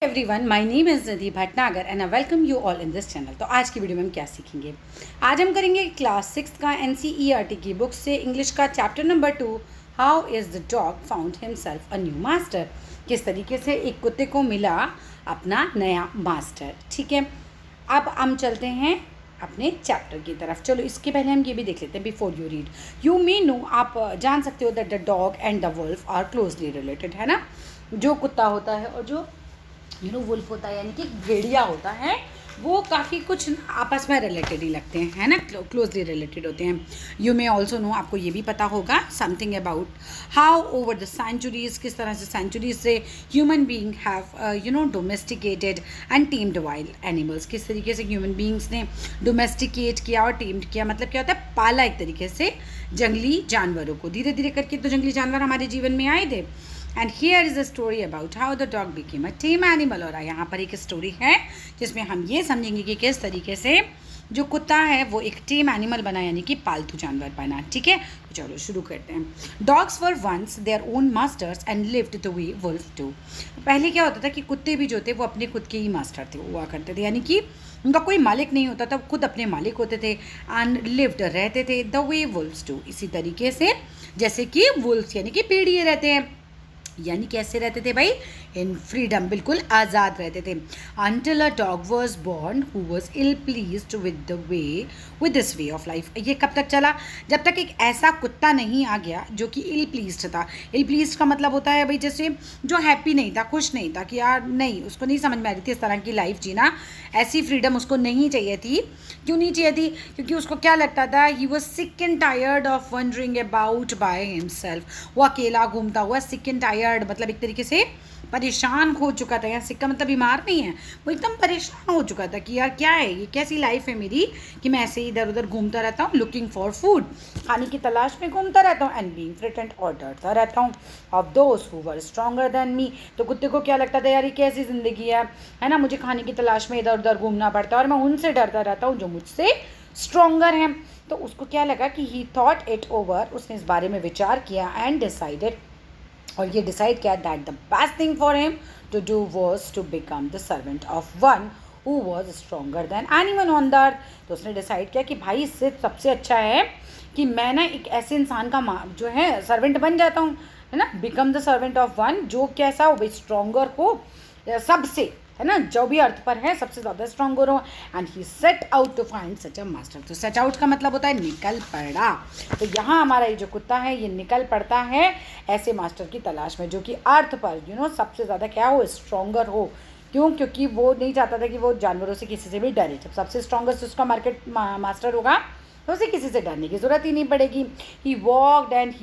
Everyone, my name is Nidhi Bhatnagar and I welcome you all in this channel. तो आज की video में हम क्या सीखेंगे? आज हम करेंगे क्लास 6 का NCERT की बुक से इंग्लिश का chapter number 2, how is the dog found himself a new master. किस तरीके से एक कुत्ते को मिला अपना नया मास्टर। ठीक है, अब हम चलते हैं अपने चैप्टर की तरफ। चलो इसके पहले हम ये भी देख लेते हैं। Before you read, you may know, आप जान सकते हो that the dog and the wolf are closely related, है ना। जो कुत्ता होता है और जो वुल्फ होता है यानी कि भेड़िया होता है, वो काफ़ी कुछ आपस में रिलेटेड ही लगते हैं, है ना, क्लोजली रिलेटेड होते हैं। यू मे ऑल्सो नो, आपको ये भी पता होगा something about how over the centuries, किस तरह से सेंचुरीज से human being have domesticated and tamed wild animals. किस तरीके से ह्यूमन बीइंग्स ने डोमेस्टिकेट किया और टेम्ड किया, मतलब क्या होता है, पाला एक तरीके से जंगली जानवरों को। धीरे धीरे करके तो जंगली जानवर हमारे जीवन में आए थे। And here is a story about how the dog became a time animal. और यहाँ पर एक स्टोरी है जिसमें हम ये समझेंगे कि किस तरीके से जो कुत्ता है वो एक टेम एनिमल बना, यानी कि पालतू जानवर बना। ठीक है, तो चलो शुरू करते हैं। Dogs were once their own masters and lived the way wolf do. पहले क्या होता था कि कुत्ते भी जो थे वो अपने खुद के ही मास्टर थे, हुआ करते थे, यानी कि उनका कोई मालिक नहीं होता था, खुद अपने मालिक होते थे। एंड लिव्ड, रहते थे, द वे वुल्फ्स डू, इसी तरीके से जैसे कि वुल्फ्स यानी कि भेड़िए रहते हैं। यानी कैसे रहते थे भाई? इन फ्रीडम, बिल्कुल आज़ाद रहते थे। Until a dog was born who was ill pleased with this way of life. ये कब तक चला? जब तक एक ऐसा कुत्ता नहीं आ गया जो कि इल प्लीज्ड था। इल प्लीज्ड का मतलब होता है भाई जैसे जो हैप्पी नहीं था, खुश नहीं था, कि यार नहीं, उसको नहीं समझ में आ रही थी इस तरह की लाइफ जीना, ऐसी फ्रीडम उसको नहीं चाहिए थी। क्यों नहीं चाहिए थी? क्योंकि उसको क्या लगता था, he was sick and tired of wondering about by himself. वो अकेला घूमता हुआ, सिक एंड टायर्ड मतलब एक तरीके से परेशान हो चुका था। यहाँ सिक का मतलब बीमार नहीं है, वो एकदम परेशान हो चुका था कि यार क्या है ये, कैसी लाइफ है मेरी कि मैं ऐसे ही इधर उधर घूमता रहता हूँ, लुकिंग फॉर फूड, खाने की तलाश में घूमता रहता हूँ, एंड बीइंग थ्रेटेंड, और डरता रहता हूँ of those who were stronger than me. तो कुत्ते को क्या लगता था, यार ये कैसी ज़िंदगी है ना, मुझे खाने की तलाश में इधर उधर घूमना पड़ता है और मैं उनसे डरता रहता हूँ जो मुझसे स्ट्रॉन्गर हैं। तो उसको क्या लगा कि ही थॉट इट ओवर, उसने इस बारे में विचार किया, एंड डिसाइडेड, और ये डिसाइड किया that the best thing for him to do was to become the servant of one who was stronger than anyone on the earth. तो उसने डिसाइड किया कि भाई इससे सबसे अच्छा है कि मैं ना एक ऐसे इंसान का जो है सर्वेंट बन जाता हूँ, है ना, become the servant of one, जो कैसा हो भाई, स्ट्रॉन्गर हो सबसे, है ना, जो भी अर्थ पर है सबसे ज़्यादा स्ट्रॉन्गर हो। And he set out to find such a master. तो सेट आउट का मतलब होता है निकल पड़ा। तो यहाँ हमारा ये जो कुत्ता है ये निकल पड़ता है ऐसे मास्टर की तलाश में जो कि अर्थ पर सबसे ज़्यादा क्या हो, स्ट्रॉन्गर हो। क्यों? क्योंकि वो नहीं चाहता था कि वो जानवरों से किसी से भी डरे। जब सबसे स्ट्रॉन्गेस्ट उसका मार्केट मास्टर होगा तो उसे किसी से डरने की ज़रूरत ही नहीं पड़ेगी। He walked and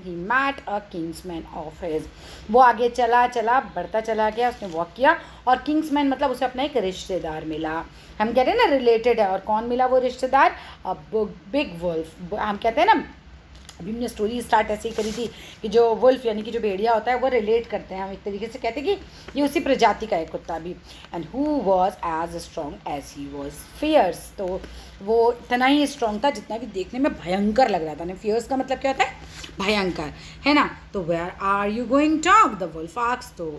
he met a kinsman of his. वो आगे चला चला, बढ़ता चला गया, उसने वॉक किया, और किंग्समैन मतलब उसे अपना एक रिश्तेदार मिला। हम कहते हैं ना रिलेटेड है, और कौन मिला वो रिश्तेदार? Big wolf. हम कहते हैं ना, अभी हमने स्टोरी स्टार्ट ऐसे ही करी थी कि जो वुल्फ यानी कि जो भेड़िया होता है वो रिलेट करते हैं, हम एक तरीके से कहते हैं कि ये उसी प्रजाति का है कुत्ता भी। And who was as strong as he was fierce. तो वो इतना ही स्ट्रॉन्ग था जितना भी देखने में भयंकर लग रहा था ना। फियर्स का मतलब क्या होता है? भयंकर, है ना। तो where are you going dog, the wolf asked. तो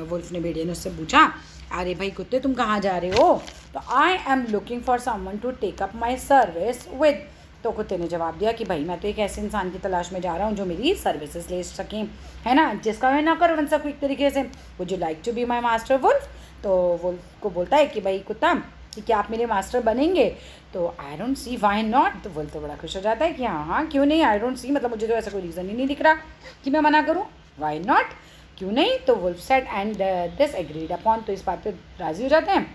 वुल्फ ने, भेड़िया ने उससे पूछा, अरे भाई कुत्ते तुम कहाँ जा रहे हो? तो I am looking for someone to take up my service with. तो कुत्ते ने जवाब दिया कि भाई मैं तो एक ऐसे इंसान की तलाश में जा रहा हूँ जो मेरी सर्विसेज ले सकें, है ना, जिसका मैं नौकर बन सकूँ एक तरीके से। Would you like to be my master wolf? तो वुल्फ को बोलता है कि भाई कुत्ता, कि क्या आप मेरे मास्टर बनेंगे? तो I don't see why not. तो वुल्फ तो बड़ा खुश हो जाता है कि हाँ हाँ क्यों नहीं, आई डोंट सी मतलब मुझे तो ऐसा कोई रीज़न ही नहीं दिख रहा कि मैं मना करूँ, वाई नॉट, क्यों नहीं। तो wolf said and this agreed upon. तो इस बात पर राज़ी हो जाते हैं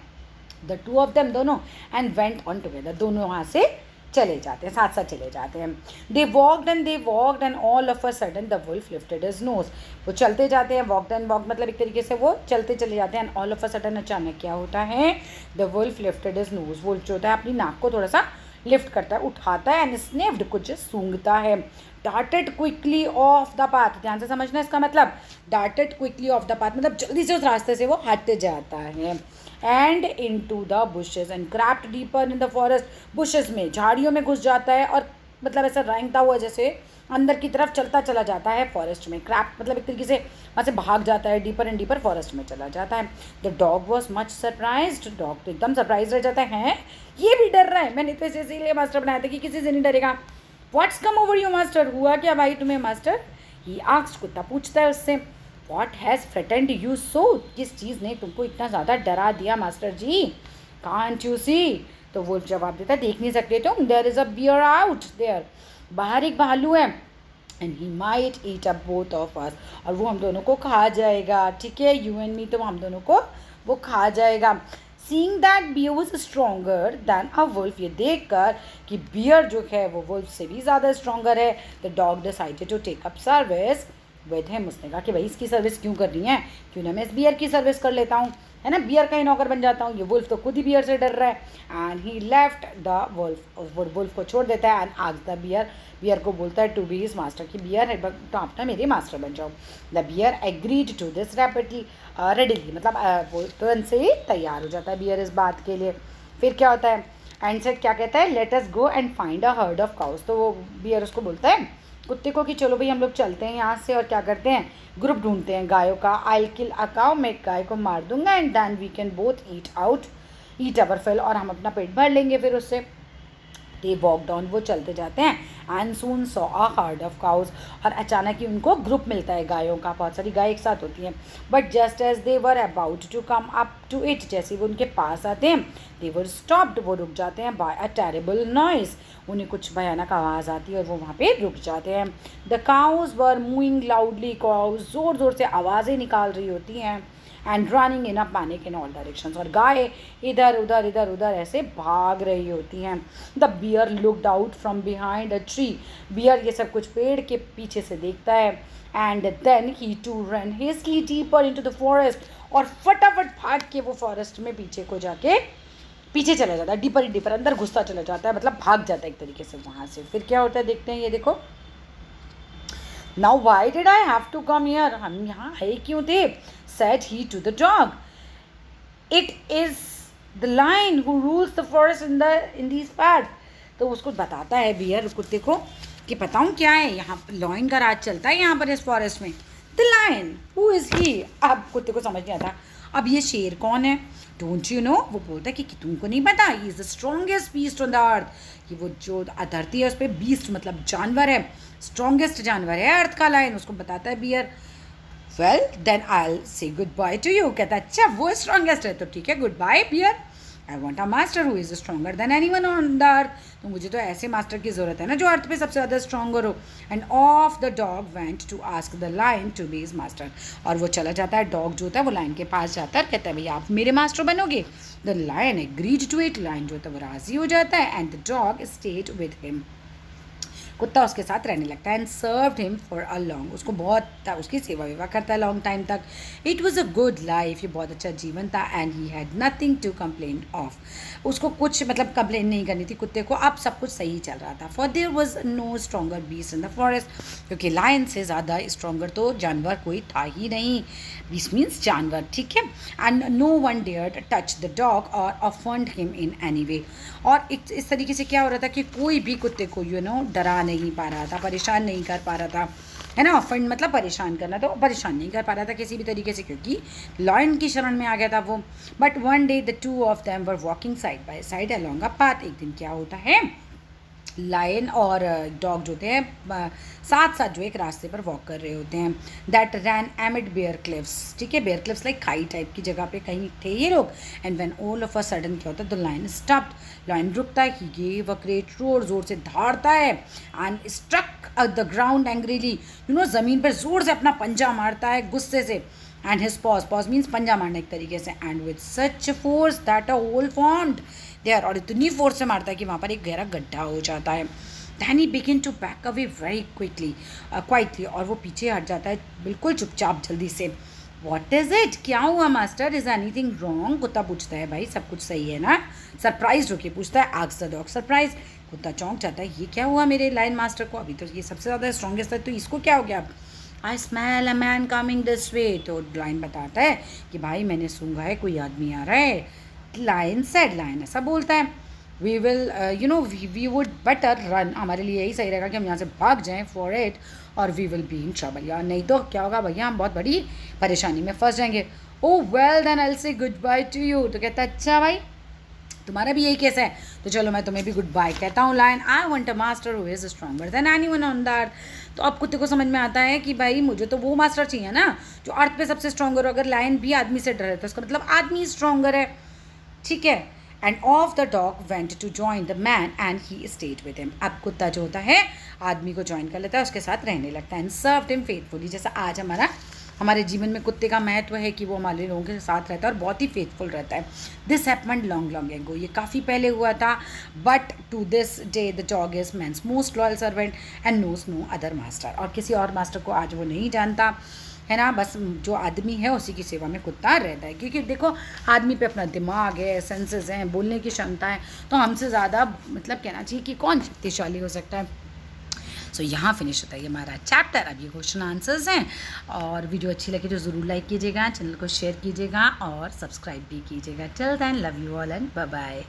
द टू ऑफ देम, दोनों, एंड वेंट ऑन टुगेदर, दोनों वहाँ से चले जाते हैं, साथ साथ चले जाते हैं। They walked and all of a sudden the wolf lifted his nose. वो चलते जाते हैं, वॉक मतलब एक तरीके से वो चलते चले जाते हैं, and all of a sudden अचानक क्या होता है, the wolf lifted his nose. Wolf जो होता है अपनी नाक को थोड़ा सा लिफ्ट करता है, उठाता है, एंड स्निफ्ड, कुछ सूंघता है। Darted quickly of the path, ध्यान से समझना इसका मतलब, darted quickly of the path मतलब जल्दी से उस रास्ते से वो हट जाता है। And into the bushes and crept deeper in the forest. Bushes में, झाड़ियों में घुस जाता है और मतलब ऐसा रेंगता हुआ जैसे अंदर की तरफ चलता चला जाता है फॉरेस्ट में। क्रैप मतलब एक तरीके से वहाँ से भाग जाता है, डीपर एंड डीपर फॉरेस्ट में चला जाता है। The dog was much surprised, dog तो एकदम सरप्राइज रह जाता है, ये भी डर रहा है, मैंने तो इसे इसीलिए मास्टर बनाया था कि किसी से नहीं डरेगा। What's come over you master, हुआ क्या भाई तुम्हें मास्टर, ही आस्क्ड, कुत्ता पूछता है उससे। What has frightened you so, किस चीज़ ने तुमको इतना ज़्यादा डरा दिया master ji, can't you see, तो वो जवाब देता है, देख नहीं सकते तुम, there is a bear out there, बाहर एक भालू है, and he might eat up both of us, और वो हम दोनों को खा जाएगा, ठीक है, यू एंड मी, तो हम दोनों को वो खा जाएगा। Seeing that bear was stronger than a wolf, ये देख कर कि बियर जो है वो वुल्फ से भी ज़्यादा स्ट्रोंगर है, the dog decided to take up service with him, उसने कहा कि भाई इसकी सर्विस क्यों कर रही है, क्यों ना मैं इस बियर की सर्विस कर लेता हूँ, है ना, बियर का ही नौकर बन जाता हूँ, ये वुल्फ तो खुद ही बियर से डर रहा है। And he left the wolf, wolf को छोड़ देता है, and asked the bear, bear को बोलता है टू बी हिज मास्टर, कि बियर है तो आप ना मेरे मास्टर बन जाओ। The bear agreed to this rapidly, readily, मतलब वो तुरंत से ही तैयार हो जाता है बियर इस बात के लिए। फिर क्या होता है, एंड सेड क्या कहता है, let us go and find a herd of cows, तो वो बियर उसको बोलता है कुत्ते को कि चलो भाई हम लोग चलते हैं यहाँ से और क्या करते हैं, ग्रुप ढूंढते हैं गायों का, आई किल अ काउ, मैं एक गाय को मार दूंगा, and then we can both eat our fill, और हम अपना पेट भर लेंगे फिर उससे। दे वॉक डाउन, वो चलते जाते हैं, and soon saw a herd of cows, और अचानक ही उनको ग्रुप मिलता है गायों का, बहुत सारी गाय एक साथ होती हैं। But just as they were about to come up to it, जैसे वो उनके पास आते हैं, दे वर स्टॉप्ड, वो रुक जाते हैं, बाय अ टेरेबल नॉइस, उन्हें कुछ भयानक आवाज़ आती है और वो वहाँ पे रुक जाते हैं। The cows were moving loudly, cows ज़ोर ज़ोर से आवाज़ें निकाल रही होती हैं, and running in a panic in all directions, और गाय इधर उधर ऐसे भाग रही होती हैं। The bear looked out from behind a tree, bear ये सब कुछ पेड़ के पीछे से देखता है, and then he to run hastily deeper into the forest, और फटाफट भाग के वो फॉरेस्ट में पीछे को जाके पीछे चला जाता है, डीपर अंदर घुसता चला जाता है, मतलब भाग जाता है एक तरीके से वहाँ से। फिर क्या होता है देखते हैं, ये देखो, now why did I have to come here, हम यहाँ आए क्यों थे, said he to the dog, it is the lion who rules the forest in these parts, तो उसको बताता है बियर कुत्ते को कि बताऊँ क्या है, यहाँ लॉयन का राज चलता है यहाँ पर इस फॉरेस्ट में, द लायन, हु इज़ ही, अब कुत्ते को समझ नहीं आता अब ये शेर कौन है, डोंट यू नो, वो बोलता है कि तुमको नहीं पता, he is the strongest beast on the अर्थ, कि वो जो धरती है उस पर बीस्ट मतलब जानवर है, स्ट्रॉन्गेस्ट जानवर है अर्थ का लायन, उसको बताता है bear. Well then I will say good bye to you, कहता है अच्छा वो स्ट्रॉन्गेस्ट है तो ठीक है, good bye bear, I want a master who is stronger than anyone on the earth, तो मुझे तो ऐसे मास्टर की ज़रूरत है ना जो अर्थ पे सबसे ज़्यादा स्ट्रॉन्गर हो। And off the dog went to ask the lion to be his master, और वो चला जाता है, डॉग जो होता है वो लायन के पास जाता है, कहता है भैया आप मेरे मास्टर बनोगे, the lion agreed to it, lion जो होता है वो राज़ी हो जाता है, and the dog stayed with him, कुत्ता उसके साथ रहने लगता है, and served him for a long, उसको बहुत उसकी सेवा वेवा करता है लॉन्ग टाइम तक। It was a good life, ये बहुत अच्छा जीवन था, and he had nothing to complain of, उसको कुछ मतलब कंप्लेन नहीं करनी थी कुत्ते को, अब सब कुछ सही चल रहा था। For there was no stronger beast in the forest, क्योंकि लायन से ज़्यादा स्ट्रॉन्गर तो जानवर कोई था ही नहीं, बीस्ट मीन्स जानवर, ठीक है, and no one dared touch the dog और offend him in any way, और इस तरीके से क्या हो रहा था कि कोई भी कुत्ते को डरा नहीं पा रहा था, परेशान नहीं कर पा रहा था, है ना, ऑफेंड मतलब परेशान करना, तो परेशान नहीं कर पा रहा था किसी भी तरीके से क्योंकि लॉयन की शरण में आ गया था वो। But one day the two of them were walking side by side along a path, एक दिन क्या होता है लायन और डॉग जो होते हैं साथ साथ जो एक रास्ते पर वॉक कर रहे होते हैं, that ran amid bare cliffs, ठीक है, बेयर क्लिफ्स लाइक खाई टाइप की जगह पे कहीं थे ये लोग, and when all of a sudden क्या होता है, द लायन स्टॉप्ड, लायन रुकता है, he gave a great roar, जोर से धाड़ता है, and struck the ground angrily, ज़मीन पर जोर से अपना पंजा मारता है गुस्से से, एंड हिज पॉज मीन्स पंजा मारने एक तरीके से, and with such force that a hole formed there, और इतनी फोर्स से मारता है कि वहाँ पर एक गहरा गड्ढा हो जाता है। Then he begin to back away very quietly, और वो पीछे हट जाता है बिल्कुल चुपचाप जल्दी से। व्हाट इज़ इट, क्या हुआ मास्टर, इज़ एनीथिंग रॉन्ग, कुत्ता पूछता है, भाई सब कुछ सही है ना, सरप्राइज होके पूछता है, आस्क्स द डॉग सरप्राइज, कुत्ता चौंक जाता है, ये क्या हुआ मेरे लायन मास्टर को, अभी तो ये सबसे ज़्यादा स्ट्रॉन्गेस्ट है तो इसको क्या हो गया, I smell a man coming this way, तो लायन बताता है कि भाई मैंने सूंघा है कोई आदमी आ रहा है, लायन सेड, लायन ऐसा बोलता है। We will we would better run, हमारे लिए यही सही रहेगा कि हम यहाँ से भाग जाएं फॉर इट, और we will be in trouble, यार नहीं तो क्या होगा भैया, हम बहुत बड़ी परेशानी में फंस जाएंगे। Oh well then I will say good bye to you. तो कहता है अच्छा भाई तुम्हारा भी यही केस है, तो चलो मैं तुम्हें भी गुड बाय कहता हूँ। Line I want a master who is stronger than anyone on the earth. तो अब कुत्ते को समझ में आता है कि भाई मुझे तो वो मास्टर चाहिए ना जो अर्थ पे सबसे स्ट्रॉन्गर हो। अगर लायन भी आदमी से डरे तो उसका मतलब आदमी स्ट्रॉन्गर है, ठीक है। And off the dog went to join the man and he stayed with him. अब कुत्ता जो होता है आदमी को ज्वाइन कर लेता है, उसके साथ रहने लगता है। एंड सर्व्ड हिम फेथफुली, जैसा आज हमारे जीवन में कुत्ते का महत्व है कि वो हमारे लोगों के साथ रहता है और बहुत ही फेथफुल रहता है। This happened long long ago, ये काफ़ी पहले हुआ था। But to this day the dog is man's most loyal servant and knows no other master. और किसी और मास्टर को आज वो नहीं जानता है ना, बस जो आदमी है उसी की सेवा में कुत्ता रहता है। क्योंकि देखो आदमी पे अपना दिमाग है, सेंसेस हैं, बोलने की क्षमता है, तो हमसे ज़्यादा मतलब कहना चाहिए कि कौन शक्तिशाली हो सकता है। सो यहाँ फिनिश होता है ये हमारा चैप्टर। अब ये क्वेश्चन आंसर्स हैं, और वीडियो अच्छी लगी तो ज़रूर लाइक कीजिएगा, चैनल को शेयर कीजिएगा और सब्सक्राइब भी कीजिएगा। Till then love you all and bye bye.